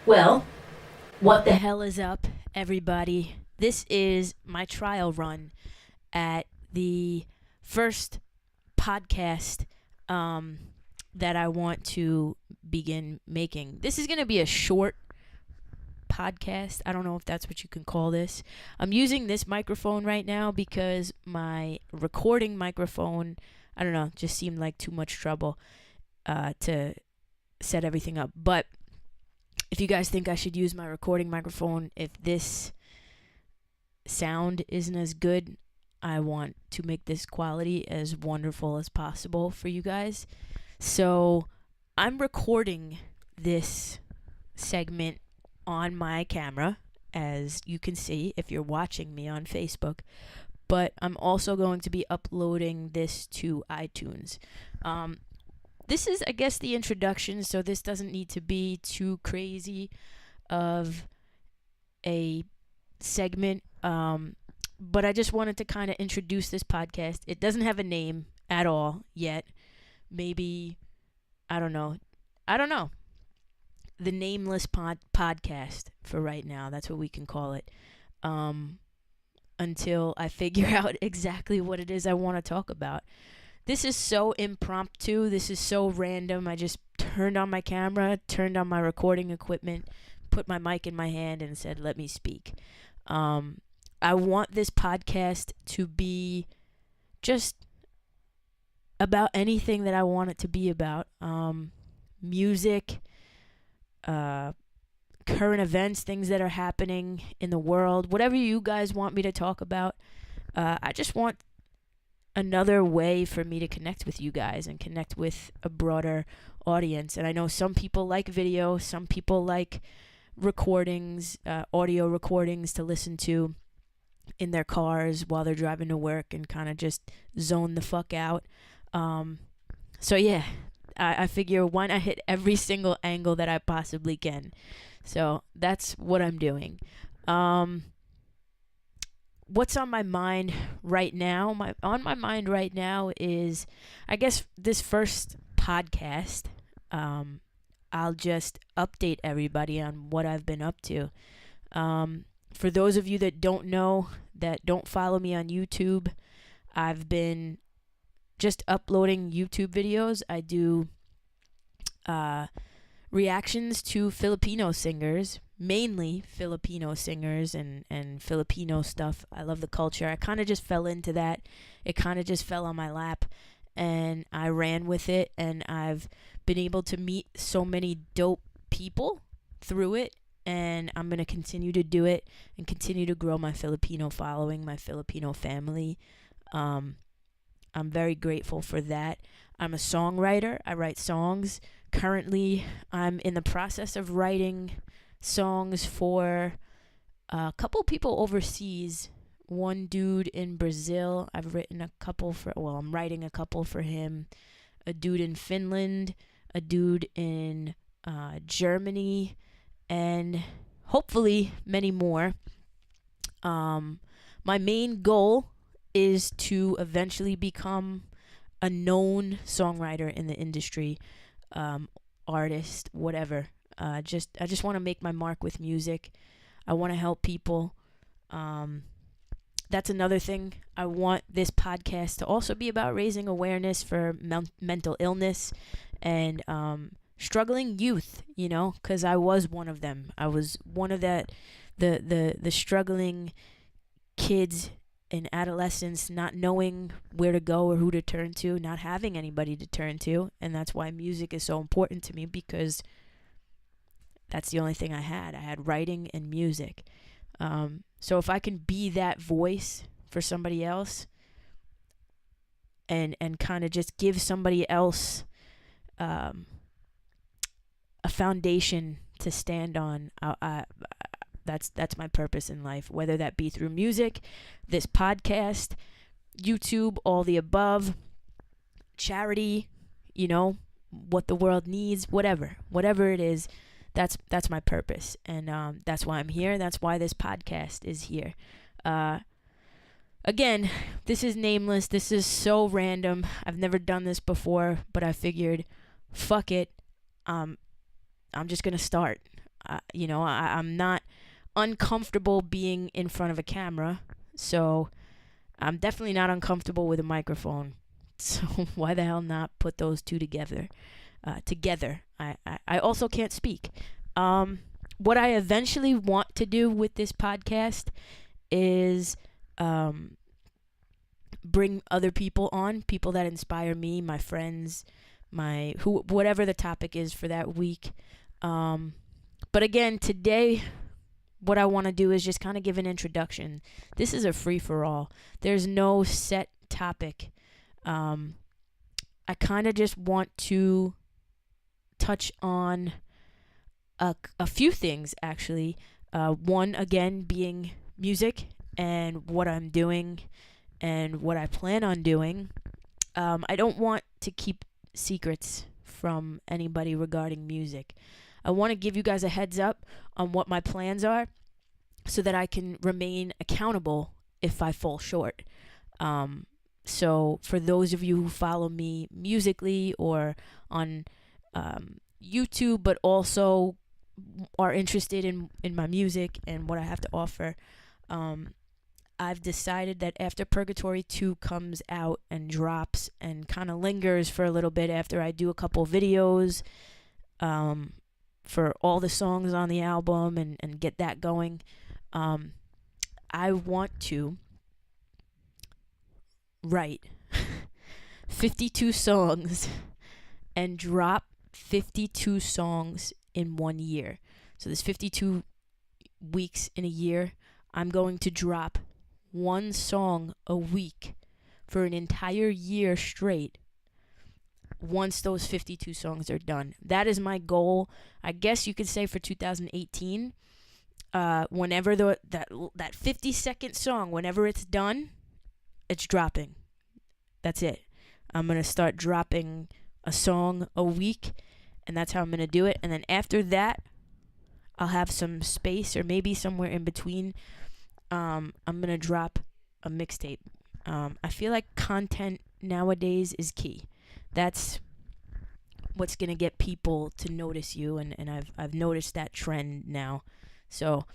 Well, what the hell is up, everybody? This is my trial run at the first podcast um, that I want to begin making. This is going to be a short podcast. I don't know if that's what you can call this. I'm using this microphone right now because my recording microphone, I don't know, just seemed like too much trouble to set everything up. But if you guys think I should use my recording microphone, if this sound isn't as good, I want to make this quality as wonderful as possible for you guys. So I'm recording this segment on my camera, as you can see if you're watching me on Facebook. But I'm also going to be uploading this to iTunes. This is, I guess, the introduction, so this doesn't need to be too crazy of a segment. But I just wanted to kind of introduce this podcast. It doesn't have a name at all yet. Maybe, I don't know. The nameless podcast for right now. That's what we can call it. Until I figure out exactly what it is I want to talk about. This is so impromptu. This is so random. I just turned on my camera, turned on my recording equipment, put my mic in my hand, and said, let me speak. I want this podcast to be just about anything that I want it to be about. Music, current events, things that are happening in the world, whatever you guys want me to talk about. I just want another way for me to connect with you guys and connect with a broader audience. And I know some people like video, some people like recordings, audio recordings to listen to in their cars while they're driving to work and kind of just zone the fuck out. So yeah, I figure why not hit every single angle that I possibly can. So that's what I'm doing. What's on my mind right now? On my mind right now is, I guess, this first podcast. I'll just update everybody on what I've been up to. For those of you that don't know, that don't follow me on YouTube, I've been just uploading YouTube videos. I do reactions to Filipino singers, mainly Filipino singers and Filipino stuff. I love the culture. I kind of just fell into that. It kind of just fell on my lap and I ran with it, and I've been able to meet so many dope people through it, and I'm going to continue to do it and continue to grow my Filipino following, my Filipino family. I'm very grateful for that. I'm a songwriter. I write songs. Currently, I'm in the process of writing songs for a couple people overseas. One dude in Brazil. I've written a couple for, I'm writing a couple for him. A dude in Finland, a dude in Germany, and hopefully many more. My main goal is to eventually become a known songwriter in the industry, artist, whatever. I just want to make my mark with music. I want to help people. That's another thing. I want this podcast to also be about raising awareness for mental illness and struggling youth, because I was one of them. I was one of the struggling kids and adolescents, not knowing where to go or who to turn to, not having anybody to turn to. And that's why music is so important to me, because that's the only thing I had. I had writing and music. So if I can be that voice for somebody else and kind of just give somebody else a foundation to stand on, that's my purpose in life, whether that be through music, this podcast, YouTube, all the above, charity, what the world needs, whatever it is. That's my purpose, and that's why I'm here. That's why this podcast is here. Again, this is nameless. This is so random. I've never done this before, but I figured, fuck it. I'm just gonna start. I'm not uncomfortable being in front of a camera, so I'm definitely not uncomfortable with a microphone. So why the hell not put those two together? I also can't speak. What I eventually want to do with this podcast is bring other people on, people that inspire me, my friends, whatever the topic is for that week. But again, today, what I want to do is just kind of give an introduction. This is a free-for-all. There's no set topic. I kind of just want to touch on a few things, actually. One, again, being music and what I'm doing and what I plan on doing. I don't want to keep secrets from anybody regarding music. I want to give you guys a heads up on what my plans are so that I can remain accountable if I fall short. So for those of you who follow me musically or on YouTube, but also are interested in my music and what I have to offer, I've decided that after Purgatory 2 comes out and drops and kind of lingers for a little bit after I do a couple videos for all the songs on the album and get that going, I want to write 52 songs and drop 52 songs in 1 year. So there's 52 weeks in a year. I'm going to drop one song a week for an entire year straight once those 52 songs are done. That is my goal, I guess you could say, for 2018. Whenever that 50-second song, whenever it's done, it's dropping. That's it. I'm going to start dropping a song a week, and that's how I'm going to do it. And then after that, I'll have some space, or maybe somewhere in between, I'm going to drop a mixtape. I feel like content nowadays is key. That's what's going to get people to notice you, and I've noticed that trend now. So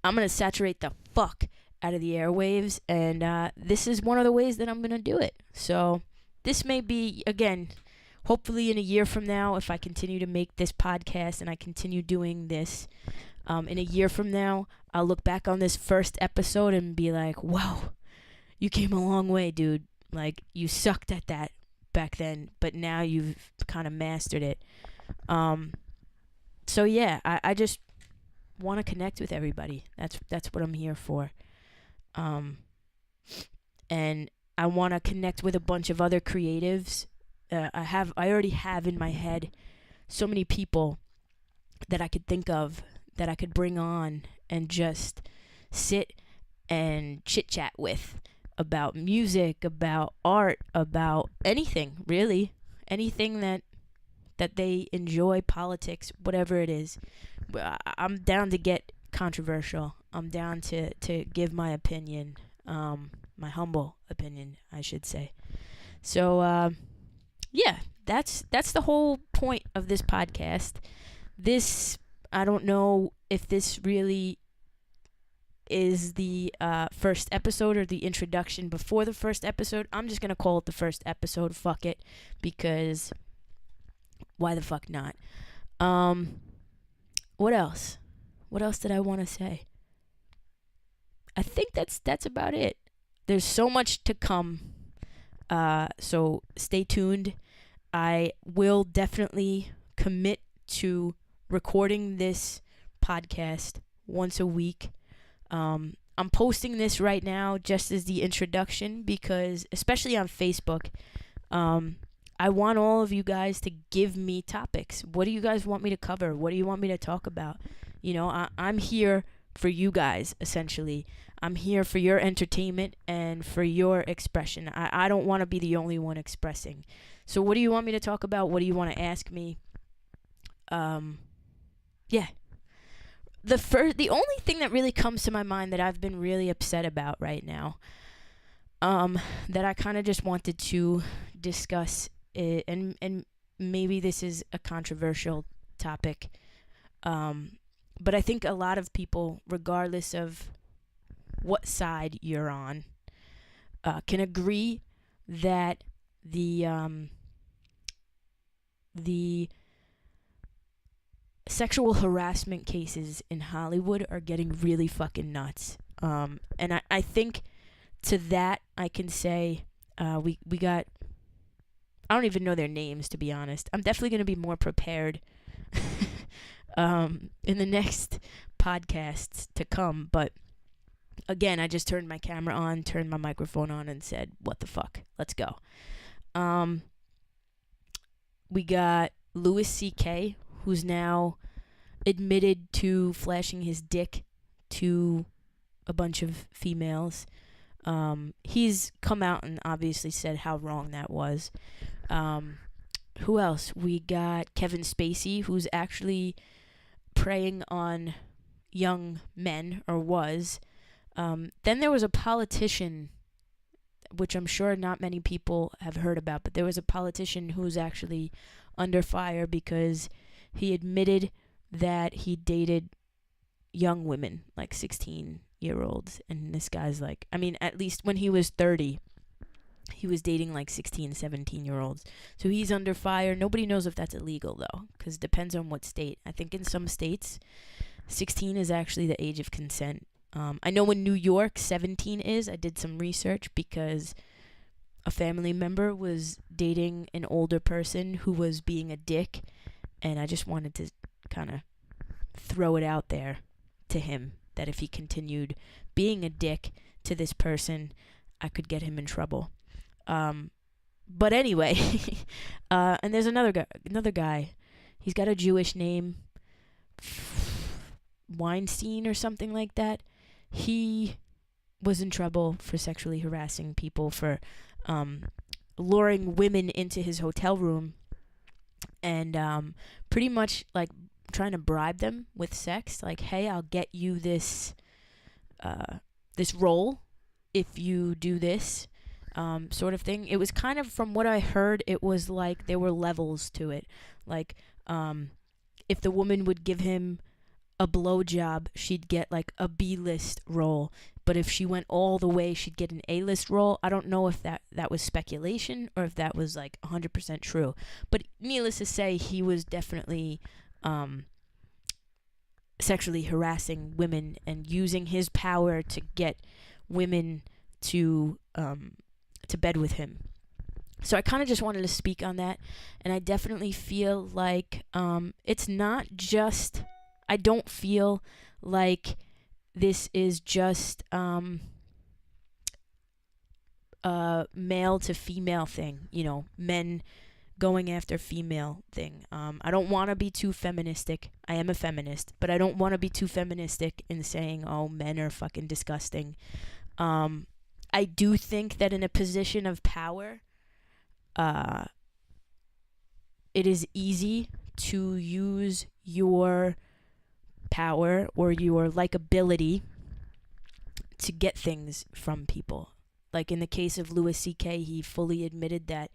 I'm going to saturate the fuck out of the airwaves, and this is one of the ways that I'm going to do it. So this may be, again, hopefully in a year from now, if I continue to make this podcast and I continue doing this, in a year from now, I'll look back on this first episode and be like, wow, you came a long way, dude. Like, you sucked at that back then, but now you've kind of mastered it. So yeah, I just want to connect with everybody. That's what I'm here for. And I want to connect with a bunch of other creatives. I already have in my head so many people that I could think of that I could bring on and just sit and chit chat with about music, about art, about anything, really. Anything that they enjoy, politics, whatever it is. I'm down to get controversial. I'm down to give my opinion, my humble opinion, I should say. So, yeah, that's the whole point of this podcast. This, I don't know if this really is the first episode or the introduction before the first episode. I'm just going to call it the first episode. Fuck it. Because why the fuck not? What else? What else did I want to say? I think that's about it. There's so much to come. So stay tuned. I will definitely commit to recording this podcast once a week. I'm posting this right now just as the introduction because, especially on Facebook, I want all of you guys to give me topics. What do you guys want me to cover? What do you want me to talk about? You know, I'm here for you guys, essentially. I'm here for your entertainment and for your expression. I don't want to be the only one expressing. So what do you want me to talk about? What do you want to ask me? Yeah. The only thing that really comes to my mind that I've been really upset about right now, that I kind of just wanted to discuss, and maybe this is a controversial topic, But I think a lot of people, regardless of what side you're on, can agree that the sexual harassment cases in Hollywood are getting really fucking nuts. And I think to that I can say we got, I don't even know their names, to be honest. I'm definitely going to be more prepared in the next podcasts to come. But again, I just turned my camera on, turned my microphone on, and said, what the fuck? Let's go. We got Louis C.K., who's now admitted to flashing his dick to a bunch of females. He's come out and obviously said how wrong that was. Who else? We got Kevin Spacey, who's actually preying on young men, or was. Then there was a politician, which I'm sure not many people have heard about, but there was a politician who's actually under fire because he admitted that he dated young women, like 16-year-olds. And this guy's like, I mean, at least when he was 30, he was dating like 16, 17-year-olds. So he's under fire. Nobody knows if that's illegal, though, because it depends on what state. I think in some states, 16 is actually the age of consent. I know in New York, 17 is. I did some research because a family member was dating an older person who was being a dick, and I just wanted to kind of throw it out there to him that if he continued being a dick to this person, I could get him in trouble. But anyway, and there's another guy. He's got a Jewish name, Weinstein or something like that. He was in trouble for sexually harassing people, for luring women into his hotel room and pretty much like trying to bribe them with sex. Like, hey, I'll get you this role if you do this, sort of thing. It was kind of, from what I heard, it was like there were levels to it. Like, if the woman would give him a blowjob, she'd get like a B-list role. But if she went all the way, she'd get an A-list role. I don't know if that was speculation or if that was like 100% true. But needless to say, he was definitely sexually harassing women and using his power to get women to bed with him. So I kind of just wanted to speak on that. And I definitely feel like it's not just... I don't feel like this is just a male to female thing, you know, men going after female thing. I don't want to be too feministic. I am a feminist, but I don't want to be too feministic in saying, oh, men are fucking disgusting. I do think that in a position of power, it is easy to use your power or your likability to get things from people. Like in the case of Louis C.K., he fully admitted that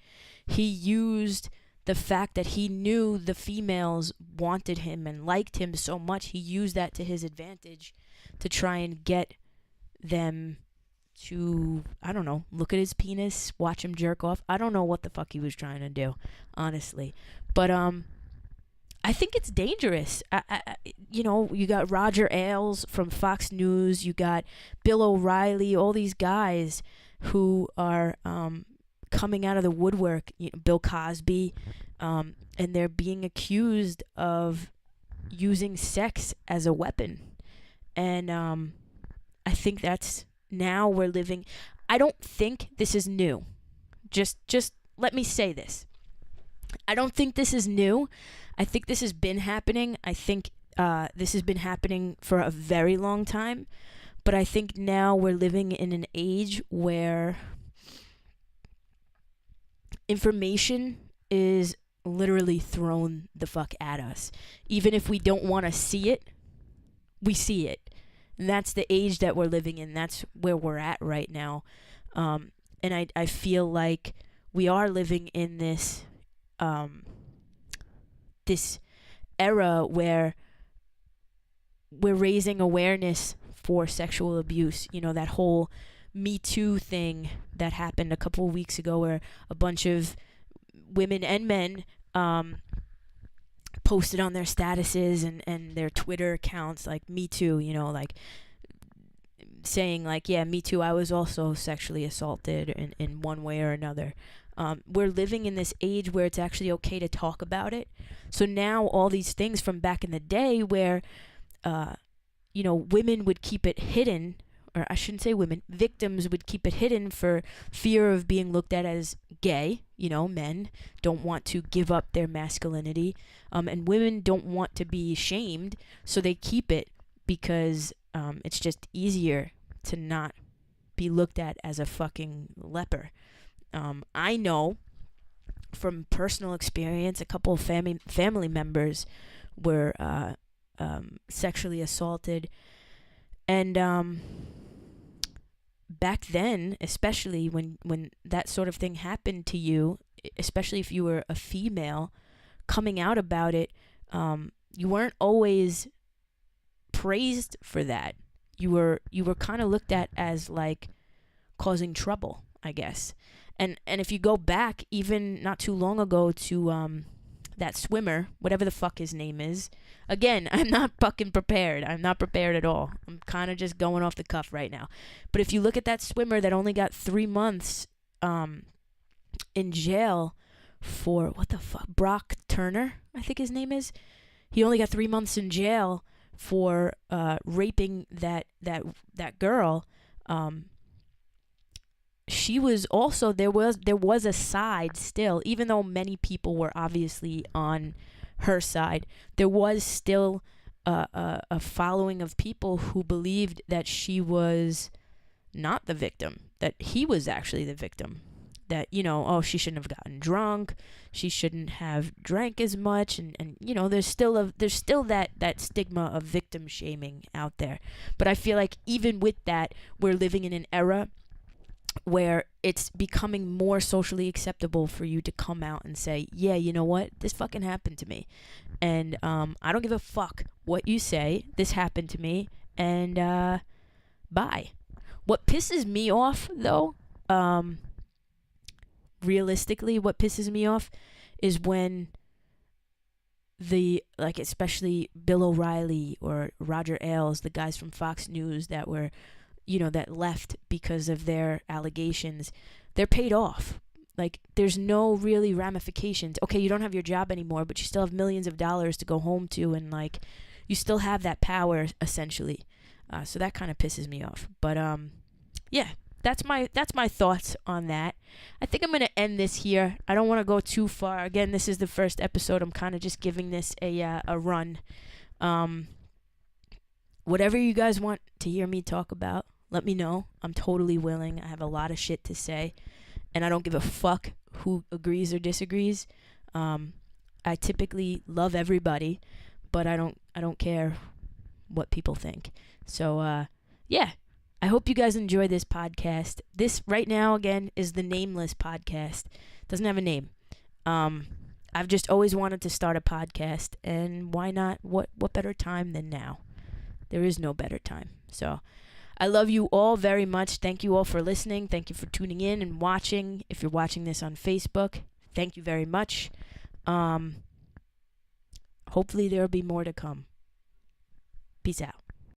he used the fact that he knew the females wanted him and liked him so much, he used that to his advantage to try and get them to, I don't know, look at his penis, watch him jerk off. I don't know what the fuck he was trying to do, honestly. But I think it's dangerous. You know, you got Roger Ailes from Fox News, you got Bill O'Reilly, all these guys who are coming out of the woodwork, you know, Bill Cosby, and they're being accused of using sex as a weapon. And I think that's, now we're living... I don't think this is new. Just let me say this. I don't think this is new. I think this has been happening. I think this has been happening for a very long time. But I think now we're living in an age where information is literally thrown the fuck at us. Even if we don't want to see it, we see it. And that's the age that we're living in. That's where we're at right now. And I feel like we are living in this this era where we're raising awareness for sexual abuse. You know, that whole Me Too thing that happened a couple of weeks ago, where a bunch of women and men posted on their statuses and their Twitter accounts like Me Too, you know, like saying like, yeah, me too, I was also sexually assaulted in one way or another. We're living in this age where it's actually okay to talk about it. So now all these things from back in the day where, you know, women would keep it hidden, or I shouldn't say women, victims would keep it hidden for fear of being looked at as gay. You know, men don't want to give up their masculinity, and women don't want to be shamed, so they keep it because it's just easier to not be looked at as a fucking leper. I know from personal experience, a couple of family members were sexually assaulted, and back then, especially when that sort of thing happened to you, especially if you were a female, coming out about it, you weren't always praised for that. You were kind of looked at as like causing trouble, I guess. And if you go back even not too long ago to that swimmer, whatever the fuck his name is. Again, I'm not fucking prepared. I'm not prepared at all. I'm kind of just going off the cuff right now. But if you look at that swimmer that only got 3 months in jail for, what the fuck, Brock Turner, I think his name is. He only got 3 months in jail for raping that girl. She was also, there was a side still, even though many people were obviously on her side, there was still a following of people who believed that she was not the victim, that he was actually the victim. That, you know, oh, she shouldn't have gotten drunk, she shouldn't have drank as much, and you know, there's still that stigma of victim shaming out there. But I feel like even with that, we're living in an era where it's becoming more socially acceptable for you to come out and say, yeah, you know what, this fucking happened to me, and I don't give a fuck what you say, this happened to me, and bye. What pisses me off, though, realistically, what pisses me off is when especially Bill O'Reilly or Roger Ailes, the guys from Fox News that were, you know, that left because of their allegations, they're paid off. Like, there's no really ramifications. Okay, you don't have your job anymore, but you still have millions of dollars to go home to, and like, you still have that power essentially. So that kind of pisses me off. But yeah, that's my thoughts on that. I think I'm gonna end this here. I don't want to go too far. Again, this is the first episode. I'm kind of just giving this a run. Whatever you guys want to hear me talk about, let me know. I'm totally willing. I have a lot of shit to say, and I don't give a fuck who agrees or disagrees. I typically love everybody, but I don't care what people think. So yeah, I hope you guys enjoy this podcast. This right now, again, is the Nameless Podcast. Doesn't have a name. I've just always wanted to start a podcast, and why not? What better time than now? There is no better time. So I love you all very much. Thank you all for listening. Thank you for tuning in and watching. If you're watching this on Facebook, thank you very much. Hopefully there will be more to come. Peace out.